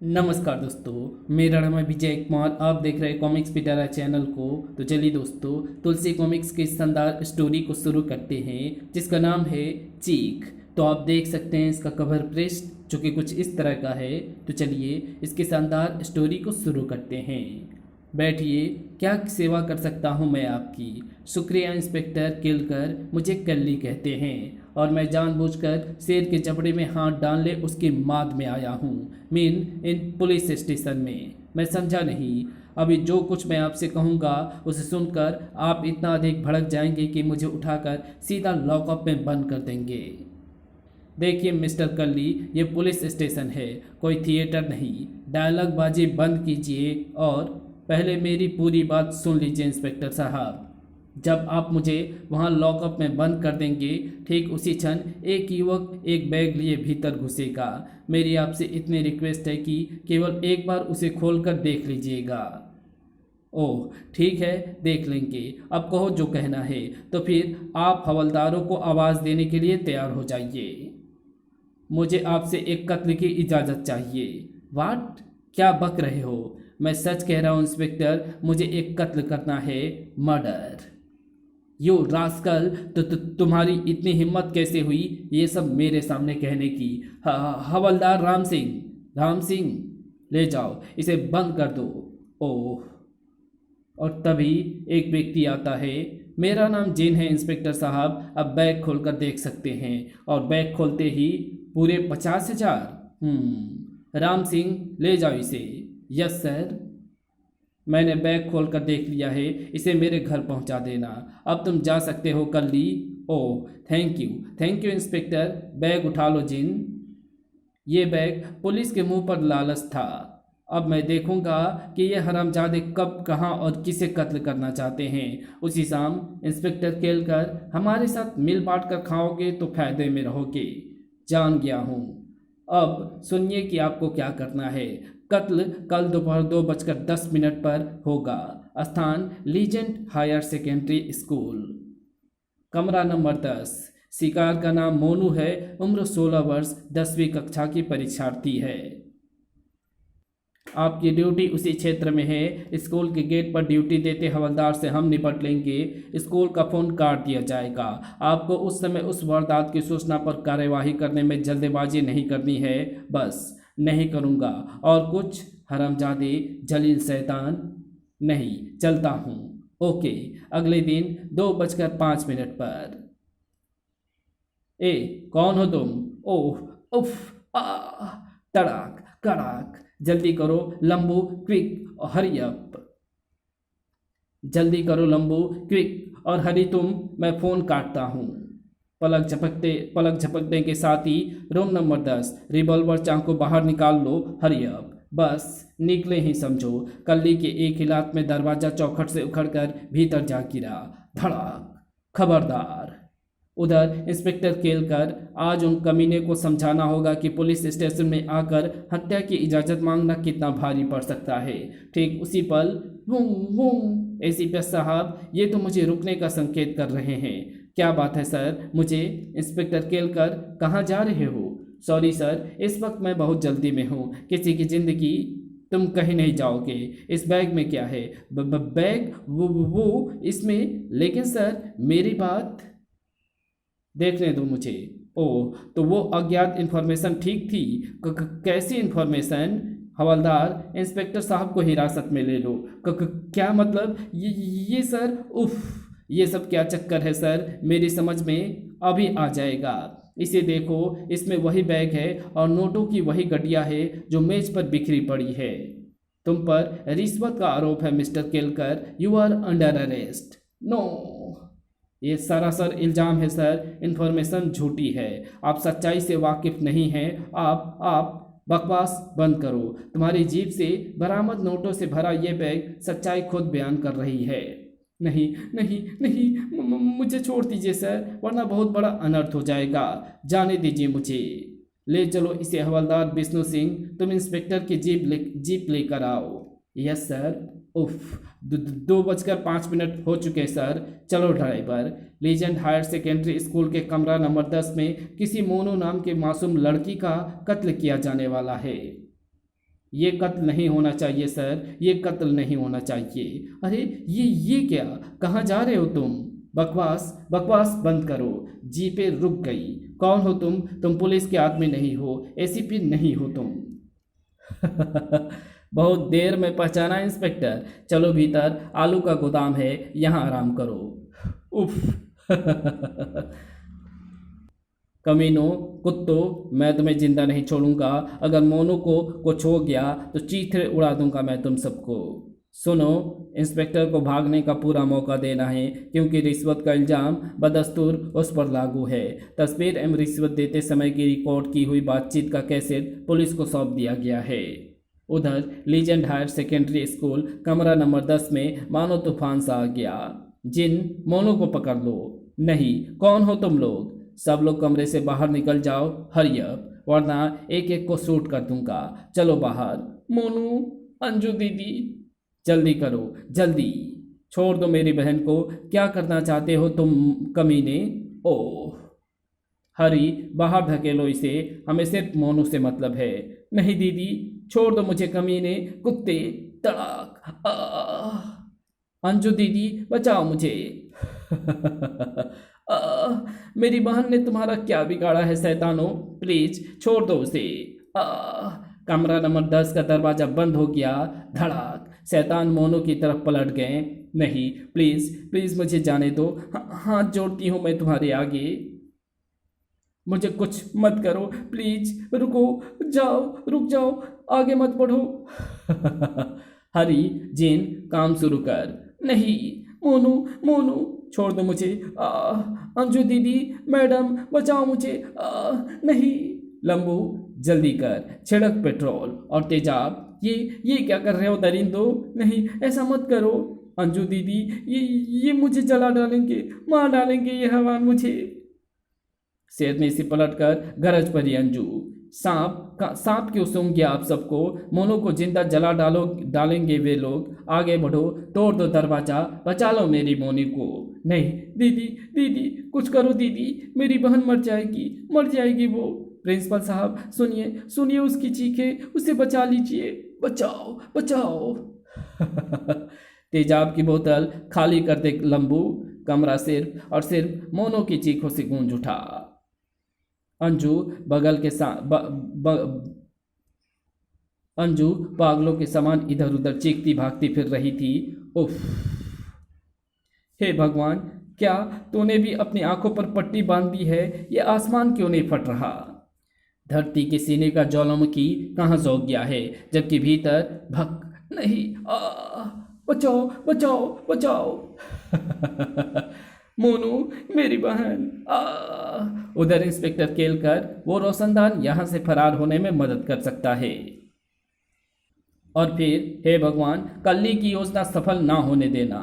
नमस्कार दोस्तों, मेरा नाम है विजय कुमार। आप देख रहे हैं कॉमिक्स पिटारा चैनल को। तो चलिए दोस्तों, तुलसी कॉमिक्स की शानदार स्टोरी को शुरू करते हैं जिसका नाम है चीख। तो आप देख सकते हैं इसका कवर पृष्ठ जो कि कुछ इस तरह का है। तो चलिए इसकी शानदार स्टोरी को शुरू करते हैं। बैठिए, क्या सेवा कर सकता हूँ मैं आपकी? शुक्रिया इंस्पेक्टर केलकर, मुझे कल्ली कहते हैं और मैं जानबूझकर शेर के जबड़े में हाथ डालने उसकी माद में आया हूँ। मीन इन पुलिस स्टेशन में। मैं समझा नहीं। अभी जो कुछ मैं आपसे कहूँगा उसे सुनकर आप इतना अधिक भड़क जाएंगे कि मुझे उठाकर सीधा लॉकअप में बंद कर देंगे। देखिए मिस्टर कल्ली, ये पुलिस स्टेशन है, कोई थिएटर नहीं। डायलॉग बाजी बंद कीजिए और पहले मेरी पूरी बात सुन लीजिए इंस्पेक्टर साहब। जब आप मुझे वहाँ लॉकअप में बंद कर देंगे, ठीक उसी क्षण एक युवक एक बैग लिए भीतर घुसेगा। मेरी आपसे इतनी रिक्वेस्ट है कि केवल एक बार उसे खोलकर देख लीजिएगा। ओह ठीक है, देख लेंगे। अब कहो जो कहना है। तो फिर आप हवलदारों को आवाज़ देने के लिए तैयार हो जाइए। मुझे आपसे एक कत्ल की इजाज़त चाहिए। वाट? क्या बक रहे हो? मैं सच कह रहा हूँ इंस्पेक्टर, मुझे एक कत्ल करना है। मर्डर। यू रास्कल, तुम्हारी इतनी हिम्मत कैसे हुई ये सब मेरे सामने कहने की? हवलदार राम सिंह, राम सिंह, ले जाओ इसे बंद कर दो। ओह। और तभी एक व्यक्ति आता है। मेरा नाम जिन है इंस्पेक्टर साहब, अब बैग खोलकर देख सकते हैं। और बैग खोलते ही पूरे 50,000। राम सिंह, ले जाओ इसे। Yes sir. मैंने बैग खोल कर देख लिया है, इसे मेरे घर पहुंचा देना। अब तुम जा सकते हो कल्ली। Oh thank you inspector. Bag उठा लो जिन। ये बैग पुलिस के मुंह पर लालच था। अब मैं देखूंगा कि ये हरामजादे कब, कहाँ और किसे कत्ल करना चाहते हैं। उसी शाम इंस्पेक्टर केलकर, हमारे साथ मिल बांट कर खाओगे तो फायदे में रहोगे। जान गया हूँ। अब सुनिए कि आपको क्या करना है। कत्ल कल दोपहर 2:10 पर होगा। स्थान लीजेंड हायर सेकेंडरी स्कूल, कमरा नंबर 10। शिकार का नाम मोनू है, उम्र 16 वर्ष, 10वीं कक्षा की परीक्षार्थी है। आपकी ड्यूटी उसी क्षेत्र में है। स्कूल के गेट पर ड्यूटी देते हवलदार से हम निपट लेंगे। स्कूल का फोन काट दिया जाएगा। आपको उस समय उस वारदात की सूचना पर कार्यवाही करने में जल्दबाजी नहीं करनी है। बस। नहीं करूँगा। और कुछ? हरामजादे, जलील शैतान। नहीं, चलता हूँ। ओके। अगले दिन 2:05 पर। ए, कौन हो तुम? ओह, उफ, आ, तड़ाक कड़ाक। जल्दी करो लंबू, क्विक और हरी अप। जल्दी करो लंबू, क्विक और हरी तुम, मैं फ़ोन काटता हूँ। पलक झपकने के साथ ही रूम नंबर 10। रिवॉल्वर चाकू बाहर निकाल लो। Hurry up. बस निकले ही समझो। कल्ली के एक ही लात में दरवाजा चौखट से उखड़कर भीतर जा गिरा। धड़ाक। खबरदार। उधर इंस्पेक्टर केलकर, आज उन कमीने को समझाना होगा कि पुलिस स्टेशन में आकर हत्या की इजाज़त मांगना कितना भारी पड़ सकता है। ठीक उसी पल वूम वूम। एसीपी साहब, ये तो मुझे रुकने का संकेत कर रहे हैं। क्या बात है सर? मुझे? इंस्पेक्टर केलकर, कहाँ जा रहे हो? सॉरी सर, इस वक्त मैं बहुत जल्दी में हूँ। किसी की जिंदगी। तुम कहीं नहीं जाओगे। इस बैग में क्या है? बैग? वो इसमें। लेकिन सर मेरी बात देखने दो मुझे। ओह, तो वो अज्ञात इन्फॉर्मेशन ठीक थी? कैसी इन्फॉर्मेशन? हवलदार, इंस्पेक्टर साहब को हिरासत में ले लो। क्या मतलब? ये सर, उफ, ये सब क्या चक्कर है सर? मेरी समझ में अभी आ जाएगा। इसे देखो, इसमें वही बैग है और नोटों की वही गड्डिया है जो मेज पर बिखरी पड़ी है। तुम पर रिश्वत का आरोप है mister Kelkar. You are under arrest. No, ये सरासर इल्ज़ाम है सर। इन्फॉर्मेशन झूठी है। आप सच्चाई से वाकिफ नहीं हैं। आप बकवास बंद करो। तुम्हारी जीभ से बरामद नोटों से भरा ये बैग सच्चाई खुद बयान कर रही है। नहीं नहीं नहीं, मुझे छोड़ दीजिए सर, वरना बहुत बड़ा अनर्थ हो जाएगा। जाने दीजिए मुझे। ले चलो इसे हवलदार विष्णु सिंह, तुम इंस्पेक्टर की जीप लेकर आओ। Yes sir. उफ, 2:05 हो चुके सर। चलो driver. Legend higher secondary school के कमरा नंबर 10 में किसी मोनू नाम के मासूम लड़की का कत्ल किया जाने वाला है। ये कत्ल नहीं होना चाहिए सर, ये कत्ल नहीं होना चाहिए। अरे ये क्या, कहाँ जा रहे हो तुम? बकवास बकवास बंद करो। जीपें रुक गई। कौन हो तुम? तुम पुलिस के आदमी नहीं हो, एसीपी नहीं हो तुम। बहुत देर में पहचाना इंस्पेक्टर। चलो भीतर, आलू का गोदाम है, यहाँ आराम करो। उफ। कमीनों, कुत्तों, मैं तुम्हें जिंदा नहीं छोड़ूंगा। अगर मोनू को कुछ हो गया तो चीथड़े उड़ा दूंगा मैं तुम सबको। सुनो, इंस्पेक्टर को भागने का पूरा मौका देना है, क्योंकि रिश्वत का इल्जाम बदस्तूर उस पर लागू है। तस्वीर एवं रिश्वत देते समय की रिकॉर्ड की हुई बातचीत का कैसेट पुलिस को सौंप दिया गया है। उधर लीजेंड हायर सेकेंडरी स्कूल कमरा नंबर 10 में मानो तूफान सा आ गया। जिन, मोनू को पकड़ लो। नहीं, कौन हो तुम लोग? सब लोग कमरे से बाहर निकल जाओ, हरी अप, वरना एक एक को शूट कर दूंगा। चलो बाहर। मोनू, अंजू दीदी, जल्दी करो, जल्दी। छोड़ दो मेरी बहन को। क्या करना चाहते हो तुम कमीने? ओह, हरी, बाहर धकेलो इसे, हमें सिर्फ मोनू से मतलब है। नहीं दीदी, छोड़ दो मुझे कमीने, कुत्ते। तड़ाक। अंजू दीदी, बचाओ मुझे। मेरी बहन ने तुम्हारा क्या बिगाड़ा है शैतानों? प्लीज छोड़ दो उसे। कमरा नंबर 10 का दरवाजा बंद हो गया। धड़ाक। शैतान मोनू की तरफ पलट गए। नहीं, प्लीज प्लीज मुझे जाने दो। हाथ जोड़ती हूँ मैं तुम्हारे आगे। मुझे कुछ मत करो प्लीज। रुको, जाओ, रुक जाओ, आगे मत बढ़ो। हरी, जिन, काम शुरू कर। नहीं, मोनू, मोनू, छोड़ दो मुझे। अंजू दीदी, मैडम, बचाओ मुझे। नहीं। लंबू, जल्दी कर, छिड़क पेट्रोल और तेजाब। ये क्या कर रहे हो दरिंदो? नहीं, ऐसा मत करो। अंजू दीदी, ये मुझे जला डालेंगे, मार डालेंगे ये हैवान मुझे। शेरनी से पलटकर गरज पड़ी अंजू। सांप क्यों सूंघ गया आप सबको? मोनू को जिंदा जला डालेंगे वे लोग। आगे बढ़ो, तोड़ दो दरवाजा, बचा लो मेरी मोनी को। नहीं दीदी, दीदी कुछ करो दीदी, मेरी बहन मर जाएगी, मर जाएगी वो। प्रिंसिपल साहब, सुनिए, सुनिए उसकी चीखें, उसे बचा लीजिए, बचाओ, बचाओ। तेजाब की बोतल खाली कर दे लंबू। कमरा सिर्फ और सिर्फ मोनू की चीखों से गूंज उठा। अंजू बगल के अंजू पागलों के समान इधर उधर चीखती भागती फिर रही थी। उफ, हे भगवान, क्या तूने भी अपनी आंखों पर पट्टी बांध दी है? ये आसमान क्यों नहीं फट रहा? धरती के सीने का ज्वालामुखी कहाँ सो गया है, जबकि भीतर भक नहीं। बचाओ, बचाओ, बचाओ। मोनू, मेरी बहन। उधर इंस्पेक्टर केलकर, वो रोशनदान यहाँ से फरार होने में मदद कर सकता है। और फिर हे भगवान, कल्ली की योजना सफल ना होने देना।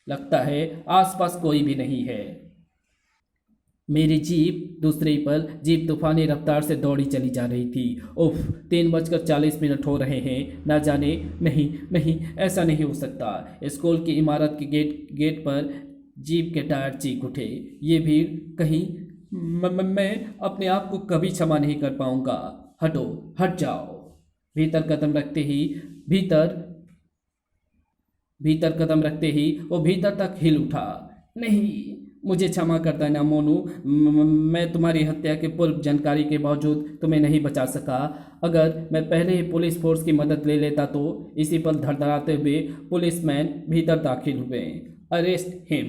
लगता है आसपास कोई भी नहीं है। मेरी जीप दूसरे पल जीप तूफानी रफ्तार से दौड़ी चली जा रही थी। उफ, 3:40 हो रहे हैं। ना जाने, नहीं नहीं, ऐसा नहीं हो सकता। स्कूल की इमारत के गेट पर जीप के टायर चीख उठे। ये भीड़ कहीं, मैं अपने आप को कभी क्षमा नहीं कर पाऊंगा। हटो, हट जाओ। भीतर कदम रखते ही वो भीतर तक हिल उठा। नहीं, मुझे क्षमा कर देना मोनू, मैं तुम्हारी हत्या के पूर्व जानकारी के बावजूद तुम्हें नहीं बचा सका। अगर मैं पहले ही पुलिस फोर्स की मदद ले लेता तो। इसी पर धड़धड़ाते हुए पुलिसमैन भीतर दाखिल हुए। Arrest him.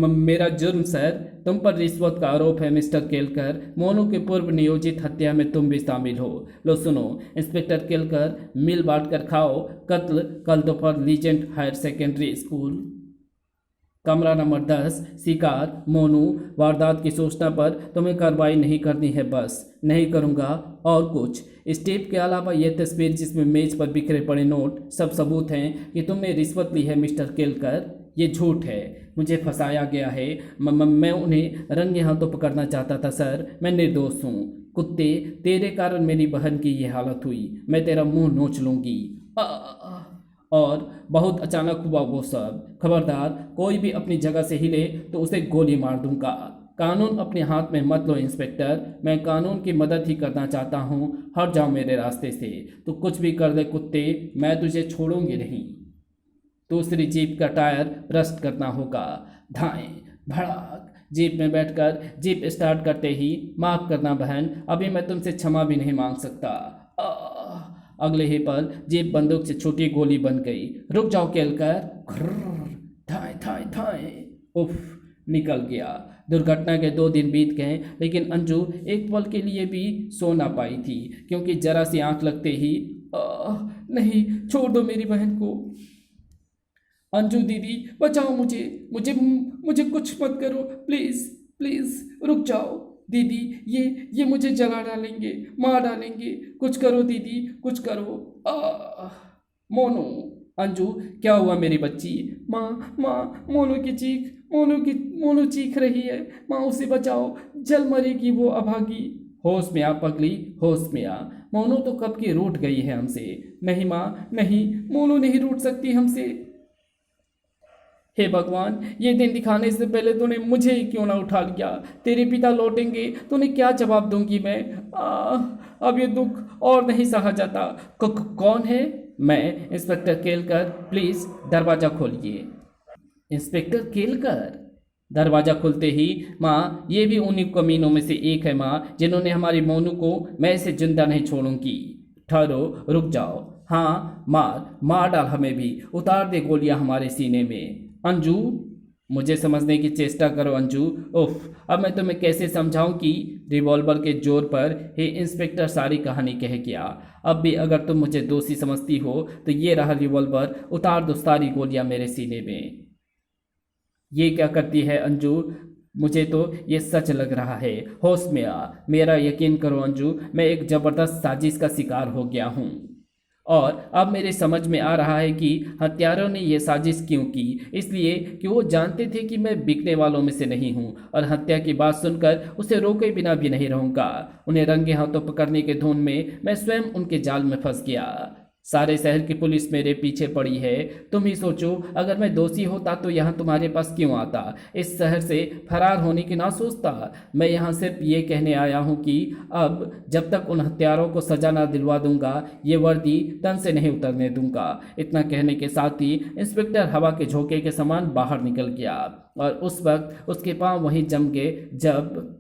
मेरा जुर्म सर, तुम पर रिश्वत का आरोप है मिस्टर केलकर। मोनू के पूर्व नियोजित हत्या में तुम भी शामिल हो। लो सुनो इंस्पेक्टर केलकर, मिल बांट कर खाओ। कत्ल कल दोपहर लीजेंड हायर सेकेंडरी स्कूल कमरा नंबर 10। शिकार मोनू। वारदात की सूचना पर तुम्हें कार्रवाई नहीं करनी है, बस। नहीं करूँगा। और कुछ इस टेप के अलावा यह तस्वीर जिसमें मेज पर बिखरे पड़े नोट सब सबूत हैं कि तुमने रिश्वत ली है मिस्टर केलकर। ये झूठ है, मुझे फंसाया गया है। मैं उन्हें रंगे हाथों पकड़ना चाहता था सर, मैं निर्दोष हूँ। कुत्ते, तेरे कारण मेरी बहन की ये हालत हुई। मैं तेरा मुंह नोच लूँगी। और बहुत अचानक हुआ वो सब। खबरदार, कोई भी अपनी जगह से हिले तो उसे गोली मार दूंगा। कानून अपने हाथ में मत लो इंस्पेक्टर, मैं कानून की मदद ही करना चाहता हूँ, हट जाओ मेरे रास्ते से। तू कुछ भी कर दे कुत्ते, मैं तुझे छोड़ूंगी नहीं। दूसरी जीप का टायर ब्रस्ट करना होगा। धाएं भड़ाक। जीप में बैठकर जीप स्टार्ट करते ही, माफ करना बहन, अभी मैं तुमसे क्षमा भी नहीं मांग सकता। अगले ही पल जीप बंदूक से छोटी गोली बन गई। रुक जाओ केलकर। धाएं धाएं धाएं। उफ, निकल गया। दुर्घटना के 2 दिन बीत गए, लेकिन अंजू एक पल के लिए भी सो ना पाई थी, क्योंकि जरा सी आंख लगते ही नहीं, छोड़ दो मेरी बहन को। अंजू दीदी बचाओ मुझे, मुझे मुझे कुछ मत करो, प्लीज प्लीज रुक जाओ दीदी, ये मुझे जला डालेंगे, मार डालेंगे, कुछ करो दीदी, कुछ करो। मोनू। अंजू, क्या हुआ मेरी बच्ची? माँ माँ, मोनू चीख रही है, माँ उसे बचाओ, जल मरेगी वो अभागी। होश में आ पगली, होश में आ। मोनू तो कब की रूठ गई है हमसे। नहीं माँ नहीं, मोनू नहीं रूठ सकती हमसे। हे भगवान, ये दिन दिखाने से पहले तूने मुझे ही क्यों ना उठा लिया। तेरे पिता लौटेंगे तो उन्हें क्या जवाब दूंगी मैं? अब ये दुख और नहीं सहा जाता। कौन है? मैं, इंस्पेक्टर केलकर, प्लीज दरवाजा खोलिए। इंस्पेक्टर केलकर। दरवाजा खुलते ही, माँ ये भी उन्हीं कमीनों में से एक है माँ, जिन्होंने हमारी मोनू को मैं इसे जिंदा नहीं छोड़ूंगी। ठहरो, रुक जाओ। हाँ, मार डाल हमें भी, उतार दे गोलियां हमारे सीने में। अंजू, मुझे समझने की चेष्टा करो अंजू। उफ, अब मैं तुम्हें कैसे समझाऊं कि रिवॉल्वर के जोर पर हे इंस्पेक्टर सारी कहानी कह गया। अब भी अगर तुम मुझे दोषी समझती हो तो ये रहा रिवॉल्वर, उतार दो सारी गोलियां मेरे सीने में। ये क्या करती है अंजू? मुझे तो ये सच लग रहा है। होश में आ, मेरा यकीन करो अंजू, मैं एक जबरदस्त साजिश का शिकार हो गया हूँ। और अब मेरे समझ में आ रहा है कि हत्यारों ने यह साजिश क्यों की। इसलिए कि वो जानते थे कि मैं बिकने वालों में से नहीं हूं, और हत्या की बात सुनकर उसे रोके बिना भी नहीं रहूंगा। उन्हें रंगे हाथों पकड़ने के धुन में मैं स्वयं उनके जाल में फंस गया। सारे शहर की पुलिस मेरे पीछे पड़ी है। तुम ही सोचो, अगर मैं दोषी होता तो यहाँ तुम्हारे पास क्यों आता? इस शहर से फरार होने की ना सोचता। मैं यहाँ सिर्फ ये कहने आया हूँ कि अब जब तक उन हत्यारों को सजा ना दिलवा दूंगा, ये वर्दी तन से नहीं उतरने दूंगा। इतना कहने के साथ ही इंस्पेक्टर हवा के झोंके के समान बाहर निकल गया, और उस वक्त उसके पांव वहीं जम गए जब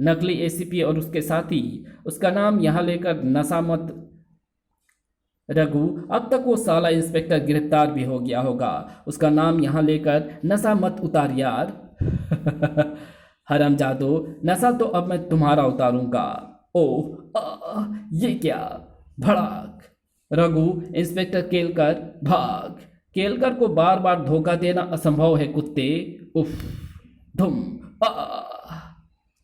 नकली एसीपी और उसके साथी, उसका नाम यहाँ लेकर नशा मत रघु, अब तक वो साला इंस्पेक्टर गिरफ्तार भी हो गया होगा। उसका नाम यहाँ लेकर नशा मत उतार यार। हरामजादो, नशा तो अब मैं तुम्हारा उतारूंगा। ये क्या? भड़ाक। रघु, इंस्पेक्टर केलकर, भाग। केलकर को बार बार धोखा देना असंभव है कुत्ते। उफ, धुम।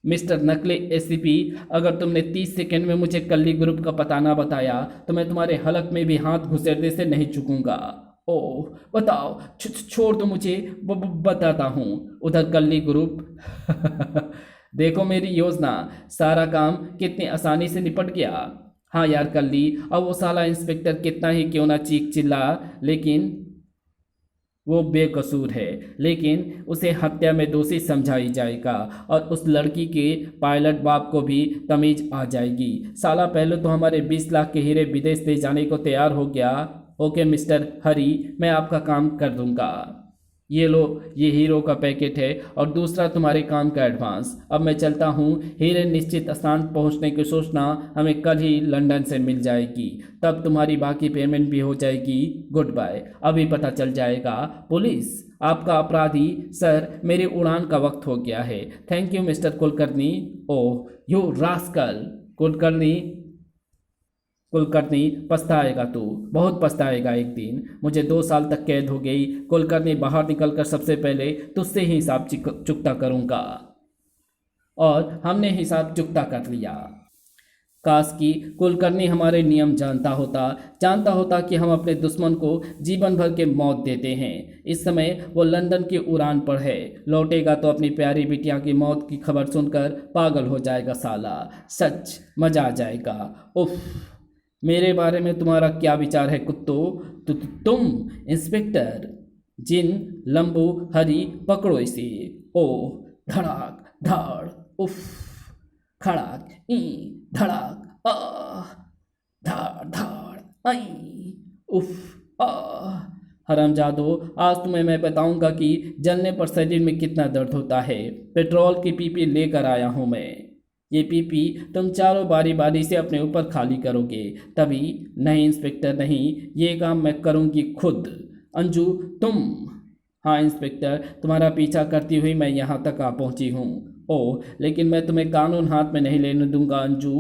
मिस्टर नकली एसीपी, अगर तुमने 30 सेकंड में मुझे कल्ली ग्रुप का पता ना बताया तो मैं तुम्हारे हलक में भी हाथ घुसेड़ने से नहीं चूकूंगा। ओह बताओ, छोड़ दो मुझे, बताता हूँ। उधर कल्ली ग्रुप। देखो मेरी योजना, सारा काम कितनी आसानी से निपट गया। हाँ यार कल्ली, अब वो साला इंस्पेक्टर कितना ही क्यों ना चीख चिल्ला, लेकिन वो बेकसूर है, लेकिन उसे हत्या में दोषी समझाई जाएगा, और उस लड़की के पायलट बाप को भी तमीज आ जाएगी। साला पहले तो हमारे 20 लाख के हीरे विदेश ले जाने को तैयार हो गया। ओके मिस्टर हरी, मैं आपका काम कर दूंगा। ये लो, ये हीरो का पैकेट है, और दूसरा तुम्हारे काम का एडवांस। अब मैं चलता हूँ। हीरे निश्चित स्थान पहुँचने की सूचना हमें कल ही लंदन से मिल जाएगी, तब तुम्हारी बाकी पेमेंट भी हो जाएगी। Good bye. अभी पता चल जाएगा। पुलिस, आपका अपराधी सर, मेरी उड़ान का वक्त हो गया है। Thank you mister Kulkarni. Oh you rascal. Kulkarni, पछताएगा तू, बहुत पछताएगा एक दिन। मुझे 2 साल तक कैद हो गई। कुलकर्णी, बाहर निकलकर सबसे पहले तुझसे ही हिसाब चुकता करूंगा। और हमने हिसाब चुकता कर लिया। काश कि कुलकर्णी हमारे नियम जानता होता कि हम अपने दुश्मन को जीवन भर के मौत देते हैं। इस समय वो लंदन की उड़ान पर है, लौटेगा तो अपनी प्यारी बिटिया की मौत की खबर सुनकर पागल हो जाएगा साला। सच मजा आ जाएगा। उफ, मेरे बारे में तुम्हारा क्या विचार है कुत्तों? तुम इंस्पेक्टर जिन लंबू हरी, पकड़ो इसे। ओह, धड़ाक धाड़, उफ, खड़ाक ई, धड़ाक आ, धाड़ धाड़ आई, उफ आ। हरामजादो, आज तुम्हें मैं बताऊंगा कि जलने पर शरीर में कितना दर्द होता है। पेट्रोल की पीपी लेकर आया हूं मैं। ये पीपी तुम चारों बारी बारी से अपने ऊपर खाली करोगे तभी। नहीं इंस्पेक्टर नहीं, ये काम मैं करूंगी खुद। अंजू तुम। हाँ इंस्पेक्टर, तुम्हारा पीछा करती हुई मैं यहाँ तक आ पहुँची हूँ। ओह, लेकिन मैं तुम्हें कानून हाथ में नहीं लेने दूंगा अंजू।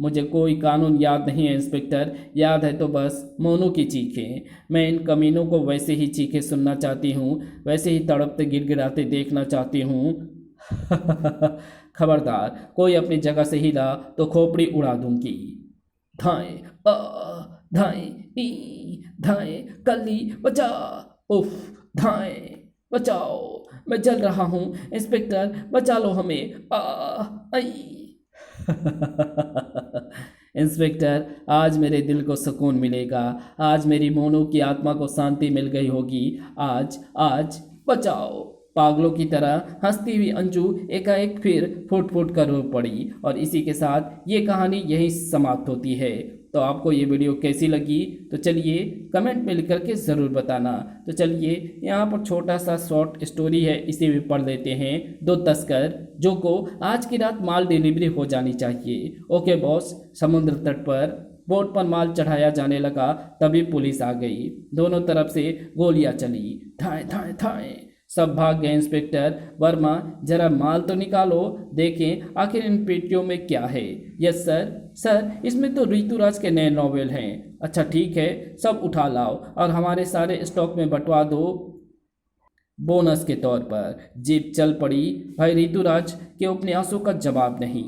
मुझे कोई कानून याद नहीं है इंस्पेक्टर, याद है तो बस मोनू की चीखें। मैं इन कमीनों को वैसे ही चीखें सुनना चाहती हूँ, वैसे ही तड़पते गिड़गिड़ाते देखना चाहती हूँ। खबरदार कोई अपनी जगह से हिला तो खोपड़ी उड़ा दूंगी। धाएं आ, धाएं ई, धाएं कल्ली बचा, उफ, धाएं बचाओ, मैं जल रहा हूँ इंस्पेक्टर, बचा लो हमें, आ आई। इंस्पेक्टर, आज मेरे दिल को सुकून मिलेगा, आज मेरी मोनू की आत्मा को शांति मिल गई होगी। आज आज बचाओ। पागलों की तरह हंसती हुई अंजू एकाएक फिर फुट फुट कर रो पड़ी और इसी के साथ ये कहानी यहीं समाप्त होती है। तो आपको ये वीडियो कैसी लगी तो चलिए कमेंट में लिख करके ज़रूर बताना। तो चलिए यहाँ पर छोटा सा शॉर्ट स्टोरी है, इसे भी पढ़ लेते हैं। दो तस्कर जो को आज की रात माल डिलीवरी हो जानी चाहिए। Okay boss. समुद्र तट पर बोट पर माल चढ़ाया जाने लगा, तभी पुलिस आ गई। दोनों तरफ से गोलियां चली, थाए थाए थाए। सब भाग गए। इंस्पेक्टर वर्मा, जरा माल तो निकालो, देखें आखिर इन पेटियों में क्या है। Yes sir. सर, इसमें तो ऋतुराज के नए नॉवेल हैं। अच्छा ठीक है, सब उठा लाओ और हमारे सारे स्टॉक में बंटवा दो बोनस के तौर पर। जीप चल पड़ी। भाई ऋतुराज के उपन्यासों का जवाब नहीं।